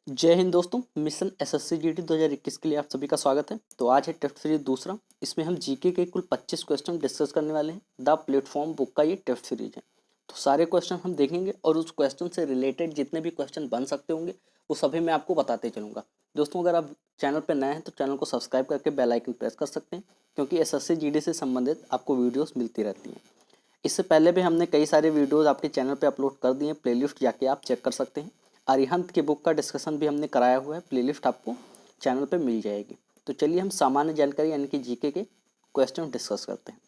जय हिंद दोस्तों। Mission SSC GD 2021 के लिए आप सभी का स्वागत है। तो आज है टेस्ट सीरीज दूसरा। इसमें हम जीके के कुल 25 क्वेश्चन डिस्कस करने वाले हैं। द प्लेटफॉर्म बुक का ये टेस्ट सीरीज है। तो सारे क्वेश्चन हम देखेंगे और उस क्वेश्चन से रिलेटेड जितने भी क्वेश्चन बन सकते होंगे वो सभी मैं आपको बताते चलूँगा। दोस्तों, अगर आप चैनल पर नए हैं तो चैनल को सब्सक्राइब करके बेल आइकन प्रेस कर सकते हैं, क्योंकि एसएससी जीडी से संबंधित आपको वीडियोज़ मिलती रहती हैं। इससे पहले भी हमने कई सारे वीडियोस आपके चैनल पे अपलोड कर दिए हैं, प्लेलिस्ट जाके आप चेक कर सकते हैं। अरिहंत के बुक का डिस्कशन भी हमने कराया हुआ है, प्लेलिस्ट आपको चैनल पे मिल जाएगी। तो चलिए हम सामान्य जानकारी यानी कि जीके के क्वेश्चन डिस्कस करते हैं।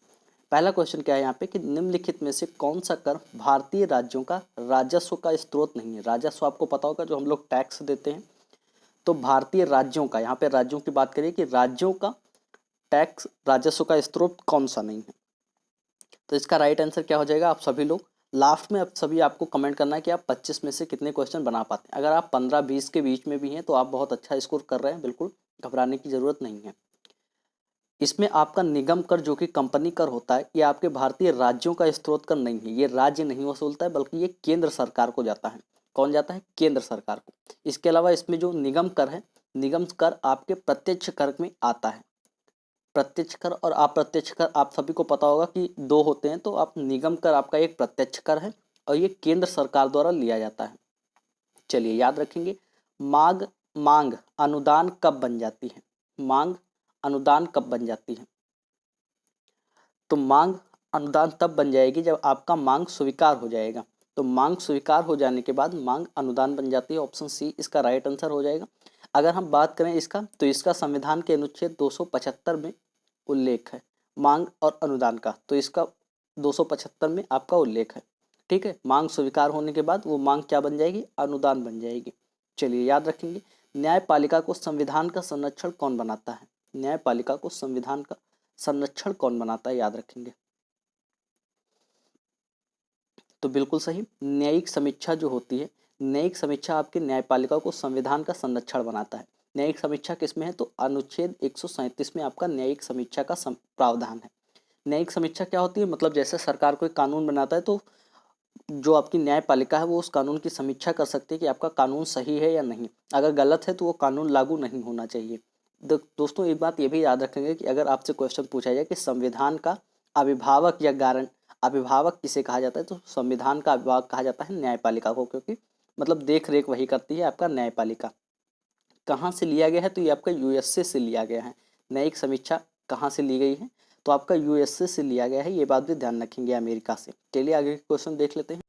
पहला क्वेश्चन क्या है यहाँ पे कि निम्नलिखित में से कौन सा कर भारतीय राज्यों का राजस्व का स्रोत नहीं है। राजस्व आपको पता होगा, जो हम लोग टैक्स देते हैं। तो भारतीय राज्यों का, यहाँ पे राज्यों की बात करिए कि राज्यों का टैक्स राजस्व का स्रोत कौन सा नहीं है। तो इसका राइट आंसर क्या हो जाएगा, आप सभी लोग लास्ट में अब सभी आपको कमेंट करना है कि आप 25 में से कितने क्वेश्चन बना पाते हैं। अगर आप 15-20 के बीच में भी हैं तो आप बहुत अच्छा स्कोर कर रहे हैं, बिल्कुल घबराने की ज़रूरत नहीं है। इसमें आपका निगम कर जो कि कंपनी कर होता है, ये आपके भारतीय राज्यों का स्रोत कर नहीं है। ये राज्य नहीं वसूलता है, बल्कि ये केंद्र सरकार को जाता है। कौन जाता है? केंद्र सरकार को। इसके अलावा इसमें जो निगम कर है, निगम कर आपके प्रत्यक्ष कर में आता है। प्रत्यक्ष कर और अप्रत्यक्ष कर आप सभी को पता होगा कि दो होते हैं। तो आप निगम कर आपका एक प्रत्यक्ष कर है और ये केंद्र सरकार द्वारा लिया जाता है। चलिए याद रखेंगे, मांग मांग अनुदान कब बन जाती है? मांग अनुदान कब बन जाती है? तो मांग अनुदान तब बन जाएगी जब आपका मांग स्वीकार हो जाएगा। तो मांग स्वीकार हो जाने के बाद मांग अनुदान बन जाती है। ऑप्शन सी इसका राइट आंसर हो जाएगा। अगर हम बात करें इसका, तो इसका संविधान के अनुच्छेद 275 में उल्लेख है मांग और अनुदान का। तो इसका 275 में आपका उल्लेख है। ठीक है, मांग स्वीकार होने के बाद वो मांग क्या बन जाएगी? अनुदान बन जाएगी। चलिए याद रखेंगे, न्यायपालिका को संविधान का संरक्षण कौन बनाता है? न्यायपालिका को संविधान का संरक्षण कौन बनाता है? याद रखेंगे। तो बिल्कुल सही, न्यायिक समीक्षा जो होती है, न्यायिक समीक्षा आपके न्यायपालिका को संविधान का संरक्षण बनाता है। न्यायिक समीक्षा किसमें है? तो अनुच्छेद 137 में आपका न्यायिक समीक्षा का प्रावधान है। न्यायिक समीक्षा क्या होती है? मतलब जैसे सरकार कोई कानून बनाता है तो जो आपकी न्यायपालिका है वो उस कानून की समीक्षा कर सकती है कि आपका कानून सही है या नहीं। अगर गलत है तो वो कानून लागू नहीं होना चाहिए। दोस्तों, एक बात ये भी याद रखेंगे कि अगर आपसे क्वेश्चन पूछा जाए कि संविधान का अभिभावक या गारंट, अभिभावक किसे कहा जाता है, तो संविधान का अभिभावक कहा जाता है न्यायपालिका को, क्योंकि मतलब देख रेख वही करती है आपका न्यायपालिका। कहाँ से लिया गया है? तो ये आपका यूएसए से लिया गया है। न्यायिक समीक्षा कहाँ से ली गई है? तो आपका यूएसए से लिया गया है। ये बात भी ध्यान रखेंगे, अमेरिका से। चलिए आगे क्वेश्चन देख लेते हैं।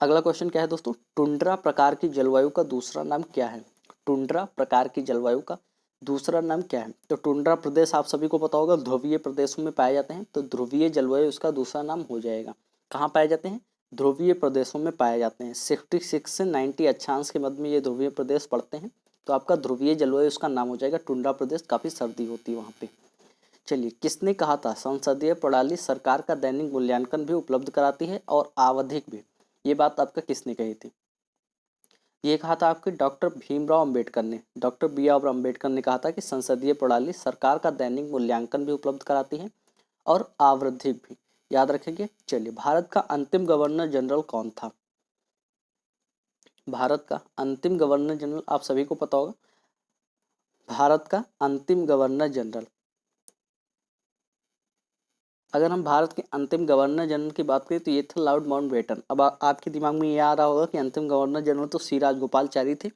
अगला क्वेश्चन क्या है दोस्तों? टुंड्रा प्रकार की जलवायु का दूसरा नाम क्या है? टुंड्रा प्रकार की जलवायु का दूसरा नाम क्या है? तो टुंड्रा प्रदेश आप सभी को पता होगा ध्रुवीय प्रदेशों में पाए जाते हैं। तो ध्रुवीय जलवायु इसका दूसरा नाम हो जाएगा। कहाँ पाए जाते हैं? ध्रुवीय प्रदेशों में पाए जाते हैं। 66 से 90 अक्षांश के मध्य में ये ध्रुवीय प्रदेश पड़ते हैं। तो आपका ध्रुवीय जलवायु उसका नाम हो जाएगा टुंड्रा प्रदेश। काफ़ी सर्दी होती है वहाँ पे। चलिए, किसने कहा था संसदीय प्रणाली सरकार का दैनिक मूल्यांकन भी उपलब्ध कराती है और आवधिक भी? ये बात आपका किसने कही थी? ये कहा था आपके डॉक्टर भीमराव अंबेडकर ने। डॉक्टर बी आर अम्बेडकर ने कहा था कि संसदीय प्रणाली सरकार का दैनिक मूल्यांकन भी उपलब्ध कराती है और आवधिक भी। याद रखेंगे। चलिए, भारत का अंतिम गवर्नर जनरल कौन था? भारत का अंतिम गवर्नर जनरल आप सभी को पता होगा। भारत का अंतिम गवर्नर जनरल, अगर हम भारत के अंतिम गवर्नर जनरल की बात करें तो ये था लॉर्ड माउंटबेटन। अब आपके दिमाग में ये आ रहा होगा कि अंतिम गवर्नर जनरल तो सी राजगोपालचारी थे।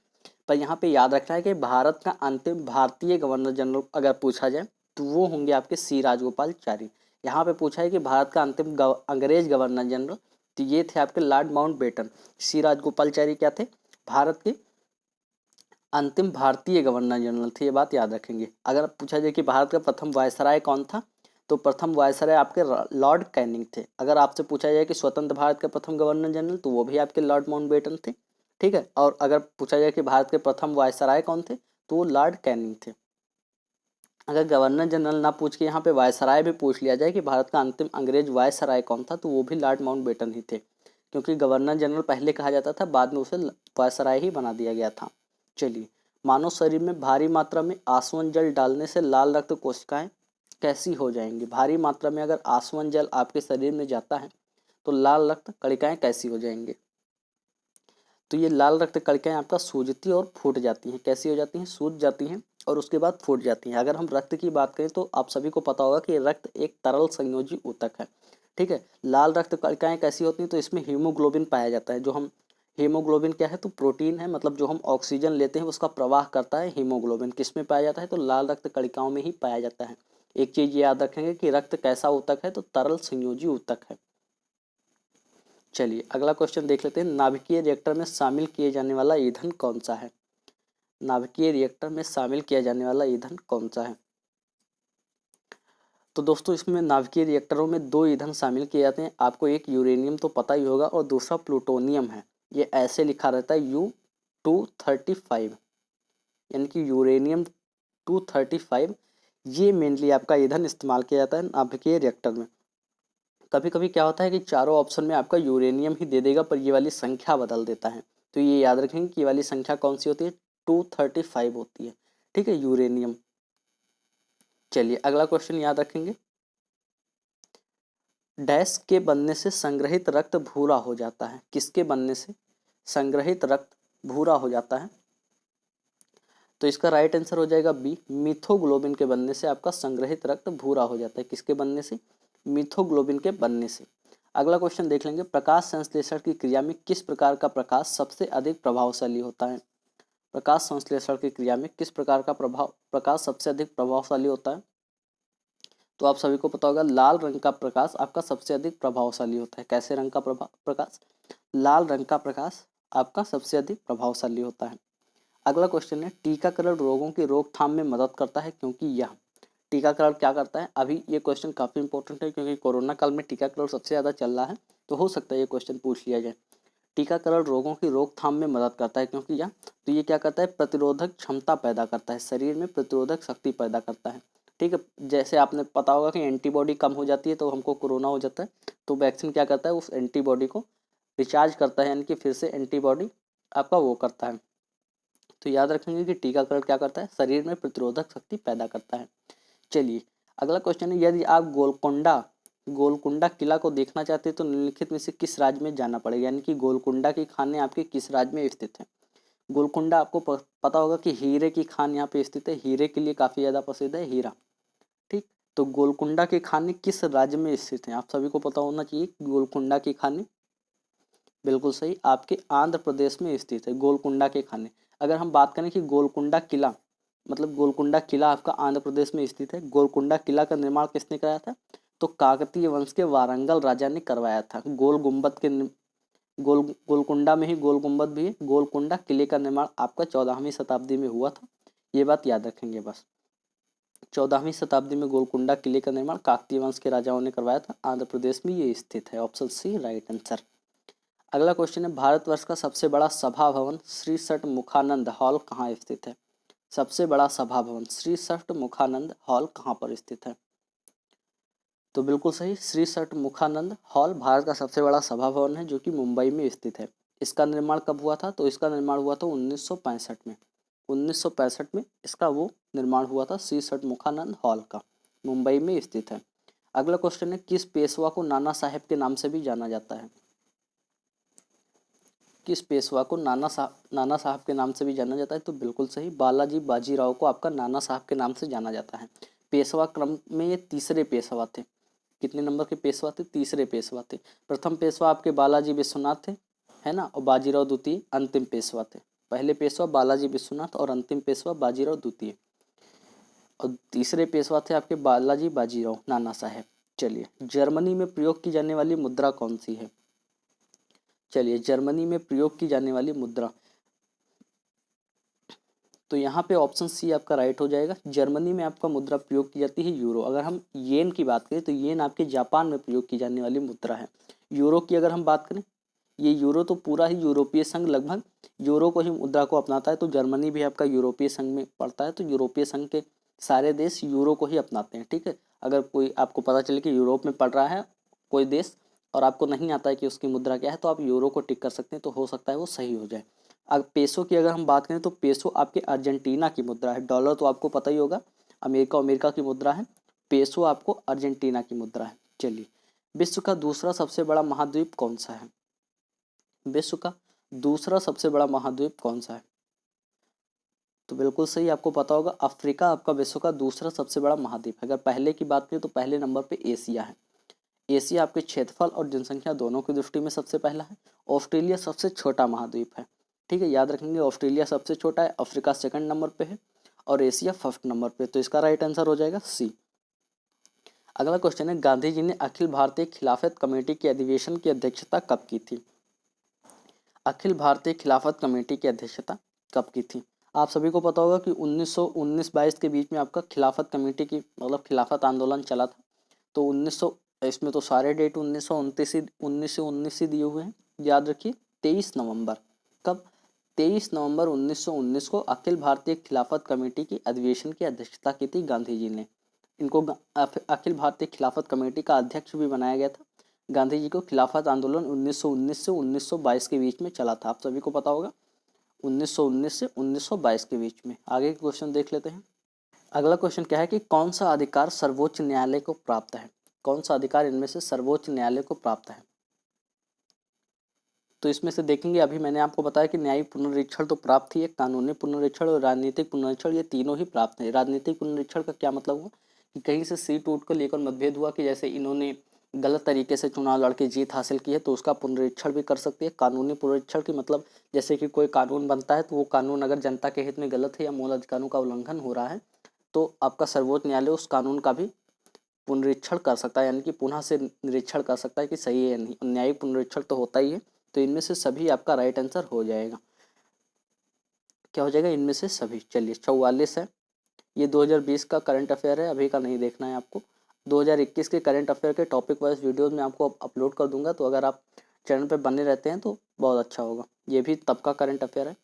पर यहाँ पे याद रखना है कि भारत का अंतिम भारतीय गवर्नर जनरल अगर पूछा जाए तो वो होंगे आपके सी राजगोपालचारी। यहाँ पे पूछा है कि भारत का अंतिम अंग्रेज गवर्नर जनरल, तो ये थे आपके लॉर्ड माउंटबेटन। सी राजगोपालचारी क्या थे? भारत के अंतिम भारतीय गवर्नर जनरल थे। ये बात याद रखेंगे। अगर पूछा जाए कि भारत का प्रथम वायसराय कौन था, तो प्रथम वायसराय आपके लॉर्ड कैनिंग थे। अगर आपसे पूछा जाए कि स्वतंत्र भारत के प्रथम गवर्नर जनरल, तो वो भी आपके लॉर्ड माउंटबेटन थे। ठीक है। और अगर पूछा जाए कि भारत के प्रथम वायसराय कौन थे, तो वो लॉर्ड कैनिंग थे। अगर गवर्नर जनरल ना पूछ के यहाँ पे वायसराय भी पूछ लिया जाए कि भारत का अंतिम अंग्रेज वायसराय कौन था, तो वो भी लॉर्ड माउंटबेटन ही थे। क्योंकि गवर्नर जनरल पहले कहा जाता था, बाद में उसे वायसराय ही बना दिया गया था। चलिए, मानव शरीर में भारी मात्रा में आसवन जल डालने से लाल रक्त कोशिकाएं कैसी हो जाएंगी? भारी मात्रा में अगर आसवन जल आपके शरीर में जाता है तो लाल रक्त कणिकाएं कैसी हो जाएंगे? तो ये लाल रक्त कणिकाएं आपका सूजती और फूट जाती हैं। कैसी हो जाती हैं? सूज जाती हैं और उसके बाद फूट जाती हैं। अगर हम रक्त की बात करें तो आप सभी को पता होगा कि रक्त एक तरल संयोजी ऊतक है। ठीक है, लाल रक्त कणिकाएं कैसी होती हैं? तो इसमें हीमोग्लोबिन पाया जाता है। जो हम हीमोग्लोबिन क्या है? तो प्रोटीन है, मतलब जो हम ऑक्सीजन लेते हैं उसका प्रवाह करता है हीमोग्लोबिन। किस में पाया जाता है? तो लाल रक्त कणिकाओं में ही पाया जाता है। एक चीज याद रखेंगे कि रक्त कैसा ऊतक है? तो तरल संयोजी ऊतक है। चलिए अगला क्वेश्चन देख लेते हैं। नाभिकीय रिएक्टर में शामिल किए जाने वाला ईंधन कौन सा है? नाभिकीय रिएक्टर में शामिल किया जाने वाला ईंधन कौन सा है? तो दोस्तों इसमें नाभिकीय रिएक्टरों में दो ईंधन शामिल किए जाते हैं। आपको एक यूरेनियम तो पता ही होगा और दूसरा प्लूटोनियम है। ये ऐसे लिखा रहता है U-235, यानी कि यूरेनियम 235। ये मेनली आपका ईंधन इस्तेमाल किया जाता है नाभिकीय रिएक्टर में। कभी कभी क्या होता है कि चारों ऑप्शन में आपका यूरेनियम ही दे देगा, पर ये वाली संख्या बदल देता है। तो ये याद रखेंगे कि ये वाली संख्या कौन सी होती है? 235 होती है। ठीक है, यूरेनियम। चलिए अगला क्वेश्चन याद रखेंगे। डैश के बनने से संग्रहित रक्त भूरा हो जाता है? किसके बनने से संग्रहित रक्त भूरा हो जाता है? तो इसका राइट आंसर हो जाएगा बी, मिथोग्लोबिन के बनने से आपका संग्रहित रक्त भूरा हो जाता है। किसके बनने से? मिथोग्लोबिन के बनने से। अगला क्वेश्चन देख लेंगे। प्रकाश संश्लेषण की क्रिया में किस प्रकार का प्रकाश सबसे अधिक प्रभावशाली होता है? प्रकाश संश्लेषण की क्रिया में किस प्रकार का प्रकाश सबसे अधिक प्रभावशाली होता है? तो आप सभी को पता होगा लाल रंग का प्रकाश आपका सबसे अधिक प्रभावशाली होता है। कैसे रंग का प्रकाश? लाल रंग का प्रकाश आपका सबसे अधिक प्रभावशाली होता है। अगला क्वेश्चन है। टीकाकरण रोगों की रोकथाम में मदद करता है क्योंकि यह। टीकाकरण क्या करता है? अभी ये क्वेश्चन काफ़ी इंपॉर्टेंट है क्योंकि कोरोना काल में टीकाकरण सबसे ज़्यादा चल रहा है, तो हो सकता है ये क्वेश्चन पूछ लिया जाए। टीकाकरण रोगों की रोकथाम में मदद करता है क्योंकि यह। तो ये क्या करता है? प्रतिरोधक क्षमता पैदा करता है, शरीर में प्रतिरोधक शक्ति पैदा करता है। ठीक है, जैसे आपने पता होगा कि एंटीबॉडी कम हो जाती है तो हमको कोरोना हो जाता है, तो वैक्सीन क्या करता है? उस एंटीबॉडी को रिचार्ज करता है, यानी कि फिर से एंटीबॉडी आपका वो करता है। तो याद रखेंगे कि टीकाकरण क्या करता है? शरीर में प्रतिरोधक शक्ति पैदा करता है। चलिए अगला क्वेश्चन है। यदि आप गोलकुंडा किला को देखना चाहते हैं तो निम्नलिखित में से किस राज्य में जाना पड़ेगा? यानी कि गोलकुंडा की खानें आपके किस राज्य में स्थित है? गोलकुंडा आपको पता होगा कि हीरे की खान यहाँ पे स्थित है। हीरे के लिए काफ़ी ज़्यादा प्रसिद्ध है, हीरा। ठीक, तो गोलकुंडा की खानें किस राज्य में स्थित हैं? आप सभी को पता होना चाहिए। गोलकुंडा की खानें बिल्कुल सही, आपके आंध्र प्रदेश में स्थित है गोलकुंडा के खाने। अगर हम बात करें कि गोलकुंडा किला, मतलब गोलकुंडा किला आपका आंध्र प्रदेश में स्थित है। गोलकुंडा किला का निर्माण किसने कराया था? तो काकतीय वंश के वारंगल राजा ने करवाया था। गोल गुंबद के गोलकुंडा में ही गोल गुंबद भी है। गोलकुंडा किले का निर्माण आपका 14वीं शताब्दी में हुआ था। ये बात याद रखेंगे बस। 14वीं शताब्दी में गोलकुंडा किले का निर्माण काकतीय वंश के राजाओं ने करवाया था। आंध्र प्रदेश में ये स्थित है। Option C right answer. अगला क्वेश्चन है। भारतवर्ष का सबसे बड़ा सभा भवन श्री सट मुखानंद हॉल कहाँ स्थित है? सबसे बड़ा सभा भवन श्री सट मुखानंद हॉल कहाँ पर स्थित है? तो बिल्कुल सही, श्री सट मुखानंद हॉल भारत का सबसे बड़ा सभा भवन है जो कि मुंबई में स्थित है। इसका निर्माण कब हुआ था? तो इसका निर्माण हुआ था 1965 में। 1965 में इसका वो निर्माण हुआ था, श्री सट मुखानंद हॉल का, मुंबई में स्थित है। अगला क्वेश्चन है। किस पेशवा को नाना साहेब के नाम से भी जाना जाता है? किस पेशवा को नाना साहब के नाम से भी जाना जाता है? तो बिल्कुल सही, बालाजी बाजीराव को आपका नाना साहब के नाम से जाना जाता है। पेशवा क्रम में ये तीसरे पेशवा थे। कितने नंबर के पेशवा थे? तीसरे पेशवा थे। प्रथम पेशवा आपके बालाजी विश्वनाथ थे, है ना, और बाजीराव द्वितीय अंतिम पेशवा थे। पहले पेशवा बालाजी विश्वनाथ और अंतिम पेशवा बाजीराव द्वितीय, और तीसरे पेशवा थे आपके बालाजी बाजीराव नाना साहेब। चलिए, जर्मनी में प्रयोग की जाने वाली मुद्रा कौन सी है? चलिए, जर्मनी में प्रयोग की जाने वाली मुद्रा, तो यहाँ पे ऑप्शन सी आपका राइट हो जाएगा। जर्मनी में आपका मुद्रा प्रयोग की जाती है यूरो। अगर हम येन की बात करें तो येन आपके जापान में प्रयोग की जाने वाली मुद्रा है। यूरो की अगर हम बात करें, ये यूरो तो पूरा ही यूरोपीय संघ लगभग यूरो को ही मुद्रा को अपनाता है, तो जर्मनी भी आपका यूरोपीय संघ में पड़ता है। तो यूरोपीय संघ के सारे देश यूरो को ही अपनाते हैं। ठीक है, अगर कोई आपको पता चले कि यूरोप में पड़ रहा है कोई देश और आपको नहीं आता है कि उसकी मुद्रा क्या है, तो आप यूरो को टिक कर सकते हैं, तो हो सकता है वो सही हो जाए। अब पेसो की अगर हम बात करें तो पेसो आपके अर्जेंटीना की मुद्रा है। डॉलर तो आपको पता ही होगा अमेरिका की मुद्रा है। पेसो आपको अर्जेंटीना की मुद्रा है। चलिए, विश्व का दूसरा सबसे बड़ा महाद्वीप कौन सा है? विश्व का दूसरा सबसे बड़ा महाद्वीप कौन सा है? तो बिल्कुल सही, आपको पता होगा अफ्रीका आपका विश्व का दूसरा सबसे बड़ा महाद्वीप है। अगर पहले की बात करें तो पहले नंबर पे एशिया है। एशिया आपके क्षेत्रफल और जनसंख्या दोनों की दृष्टि में सबसे पहला है। ऑस्ट्रेलिया सबसे छोटा महाद्वीप है। ठीक है, याद रखेंगे, ऑस्ट्रेलिया सबसे छोटा है, अफ्रीका सेकंड नंबर पे है और एशिया फर्स्ट नंबर पे। तो इसका राइट आंसर हो जाएगा सी। अगला क्वेश्चन है, गांधी जी ने अखिल भारतीय खिलाफत कमेटी के अधिवेशन की अध्यक्षता कब की थी? अखिल भारतीय खिलाफत कमेटी की अध्यक्षता कब की थी? आप सभी को पता होगा कि 1919-22 के बीच में आपका खिलाफत कमेटी की मतलब खिलाफत आंदोलन चला था। तो 1900, इसमें तो सारे डेट 1919 ही दिए हुए हैं, याद रखिए। 23 नवंबर, कब? 23 नवंबर 1919 को अखिल भारतीय खिलाफत कमेटी की अधिवेशन की अध्यक्षता की थी गांधी जी ने। इनको अखिल भारतीय खिलाफत कमेटी का अध्यक्ष भी बनाया गया था। गांधी जी को खिलाफत आंदोलन 1919 से 1922 के बीच में चला था, आप सभी को पता होगा। 1919 से 1922 के बीच में। आगे के क्वेश्चन देख लेते हैं। अगला क्वेश्चन क्या है कि कौन सा अधिकार सर्वोच्च न्यायालय को प्राप्त है? कौन सा अधिकार इनमें से सर्वोच्च न्यायालय को प्राप्त है? तो इसमें से देखेंगे, अभी मैंने आपको बताया कि न्यायिक पुनरीक्षण तो प्राप्त ही है, कानूनी पुनरीक्षण और राजनीतिक पुनरीक्षण ये तीनों ही प्राप्त है। राजनीतिक पुनरीक्षण का क्या मतलब हुआ कि कहीं से सीट उठ को लेकर मतभेद हुआ कि जैसे इन्होंने गलत तरीके से चुनाव लड़के जीत हासिल की है तो उसका पुनरीक्षण भी कर सकती है। कानूनी पुनरीक्षण की मतलब जैसे कि कोई कानून बनता है तो वो कानून अगर जनता के हित में गलत है या मूल अधिकारों का उल्लंघन हो रहा है तो आपका सर्वोच्च न्यायालय उस कानून का भी पुनरीक्षण कर सकता है, यानी कि पुनः से निरीक्षण कर सकता है कि सही है या नहीं। न्यायिक पुनरीक्षण तो होता ही है। तो इनमें से सभी आपका राइट आंसर हो जाएगा। क्या हो जाएगा? इनमें से सभी। चलिए, 44 है। ये 2020 का करंट अफेयर है, अभी का नहीं देखना है आपको। 2021 के करंट अफेयर के टॉपिक वाइज वीडियोज में आपको अपलोड कर दूंगा, तो अगर आप चैनल पर बने रहते हैं तो बहुत अच्छा होगा। ये भी तब का करंट अफेयर है।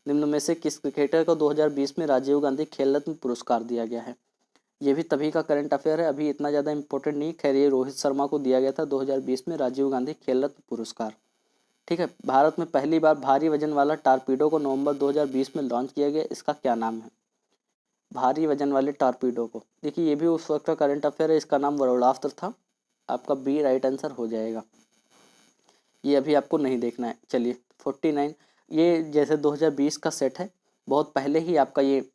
निम्न में से किस क्रिकेटर को 2020 में राजीव गांधी खेल रत्न पुरस्कार दिया गया है? ये भी तभी का करंट अफेयर है, अभी इतना ज़्यादा इंपॉर्टेंट नहीं। खैर, ये रोहित शर्मा को दिया गया था 2020 में राजीव गांधी खेल रत्न पुरस्कार। ठीक है, भारत में पहली बार भारी वजन वाला टारपीडो को नवंबर 2020 में लॉन्च किया गया, इसका क्या नाम है? भारी वजन वाले टारपीडो को, देखिए ये भी उस वक्त का करंट अफेयर है, इसका नाम वरुणास्त्र था। आपका बी राइट आंसर हो जाएगा। ये अभी आपको नहीं देखना है। चलिए, 49, ये जैसे 2020 का सेट है, बहुत पहले ही आपका ये,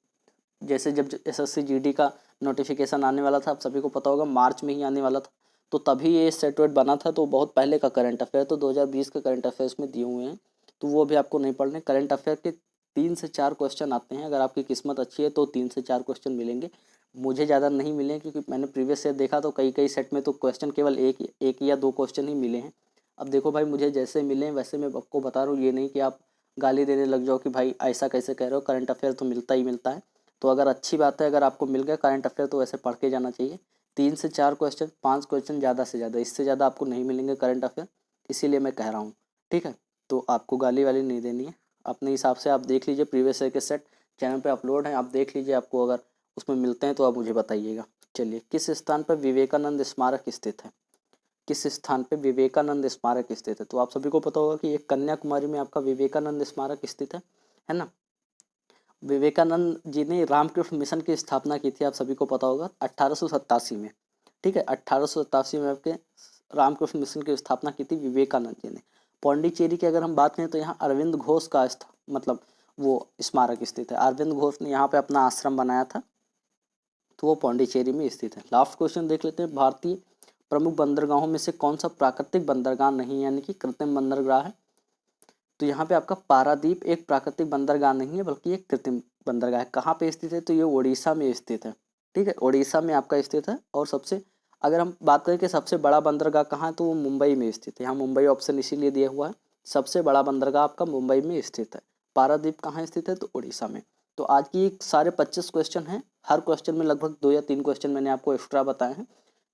जैसे जब एसएससी जीडी का नोटिफिकेशन आने वाला था, आप सभी को पता होगा मार्च में ही आने वाला था, तो तभी ये सेट वेट बना था। तो बहुत पहले का करंट अफेयर, तो 2020 के करंट अफेयर्स में दिए हुए हैं, तो वो भी आपको नहीं पढ़ने। करंट अफेयर के 3 से 4 क्वेश्चन आते हैं, अगर आपकी किस्मत अच्छी है तो 3 से 4 क्वेश्चन मिलेंगे। मुझे ज़्यादा नहीं मिले क्योंकि मैंने प्रीवियस ईयर देखा तो कई कई सेट में तो क्वेश्चन केवल एक या दो क्वेश्चन ही मिले हैं। अब देखो भाई, मुझे जैसे मिले हैं वैसे मैं आपको बता रहा हूँ, ये नहीं कि आप गाली देने लग जाओ कि भाई ऐसा कैसे कह रहे हो, करंट अफेयर तो मिलता ही मिलता है। तो अगर अच्छी बात है, अगर आपको मिल गया करंट अफेयर तो वैसे पढ़ के जाना चाहिए। 3 से 4 क्वेश्चन, 5 क्वेश्चन ज़्यादा से ज़्यादा, इससे ज़्यादा आपको नहीं मिलेंगे करंट अफेयर, इसीलिए मैं कह रहा हूँ। ठीक है, तो आपको गाली वाली नहीं देनी है, अपने हिसाब से आप देख लीजिए। प्रीवियस ईयर के सेट चैनल पे अपलोड हैं, आप देख लीजिए, आपको अगर उसमें मिलते हैं तो आप मुझे बताइएगा। चलिए, किस स्थान पर विवेकानंद स्मारक स्थित है? किस स्थान पे विवेकानंद स्मारक स्थित है? तो आप सभी को पता होगा कि एक कन्याकुमारी में आपका विवेकानंद स्मारक स्थित है ना। विवेकानंद जी ने रामकृष्ण मिशन की स्थापना की थी, आप सभी को पता होगा, 1887 में। ठीक है, 1887 में आपके रामकृष्ण मिशन की स्थापना की थी विवेकानंद जी ने। पौंडीचेरी की अगर हम बात करें तो यहाँ अरविंद घोष का मतलब वो स्मारक स्थित है। अरविंद घोष ने यहाँ पे अपना आश्रम बनाया था, तो वो पौंडीचेरी में स्थित है। लास्ट क्वेश्चन देख लेते हैं, भारतीय प्रमुख बंदरगाहों में से कौन सा प्राकृतिक बंदरगाह नहीं, यानी कि कृत्रिम बंदरगाह है? तो यहाँ पे आपका पारादीप एक प्राकृतिक बंदरगाह नहीं है बल्कि एक कृत्रिम बंदरगाह है। कहाँ पे स्थित है? तो ये उड़ीसा में स्थित है। ठीक है, उड़ीसा में आपका स्थित है। और सबसे, अगर हम बात करें कि सबसे बड़ा बंदरगाह कहाँ है, तो वो मुंबई में स्थित है। यहाँ मुंबई ऑप्शन इसीलिए दिया हुआ है, सबसे बड़ा बंदरगाह आपका मुंबई में स्थित है। पारादीप कहाँ स्थित है? तो उड़ीसा में। तो आज की सारे 25 क्वेश्चन हैं, हर क्वेश्चन में लगभग 2 या 3 क्वेश्चन मैंने आपको एक्स्ट्रा बताए हैं,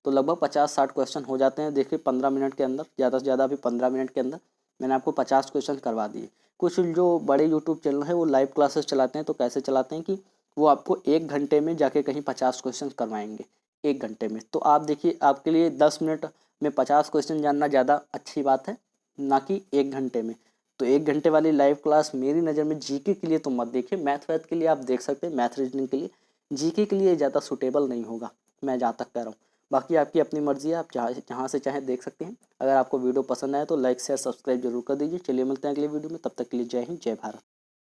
तो लगभग 50-60 क्वेश्चन हो जाते हैं। देखिए 15 मिनट के अंदर, ज़्यादा से ज़्यादा अभी 15 मिनट के अंदर मैंने आपको 50 क्वेश्चन करवा दिए। कुछ जो बड़े यूट्यूब चैनल है वो लाइव क्लासेस चलाते हैं, तो कैसे चलाते हैं कि वो आपको 1 घंटे में जाके कहीं 50 क्वेश्चन करवाएंगे, 1 घंटे में। तो आप देखिए, आपके लिए 10 मिनट में 50 क्वेश्चन जानना ज़्यादा अच्छी बात है, ना कि 1 घंटे में। तो 1 घंटे वाली लाइव क्लास मेरी नज़र में जीके के लिए तो मत देखिए, मैथ वैथ के लिए आप देख सकते हैं, मैथ रीजनिंग के लिए। जीके के लिए ज़्यादा सूटेबल नहीं होगा, मैं जहाँ तक कह रहा हूँ। बाकी आपकी अपनी मर्जी है, आप जहाँ से चाहें देख सकते हैं। अगर आपको वीडियो पसंद आए तो लाइक शेयर सब्सक्राइब जरूर कर दीजिए। चलिए मिलते हैं अगले वीडियो में, तब तक के लिए जय हिंद जय भारत।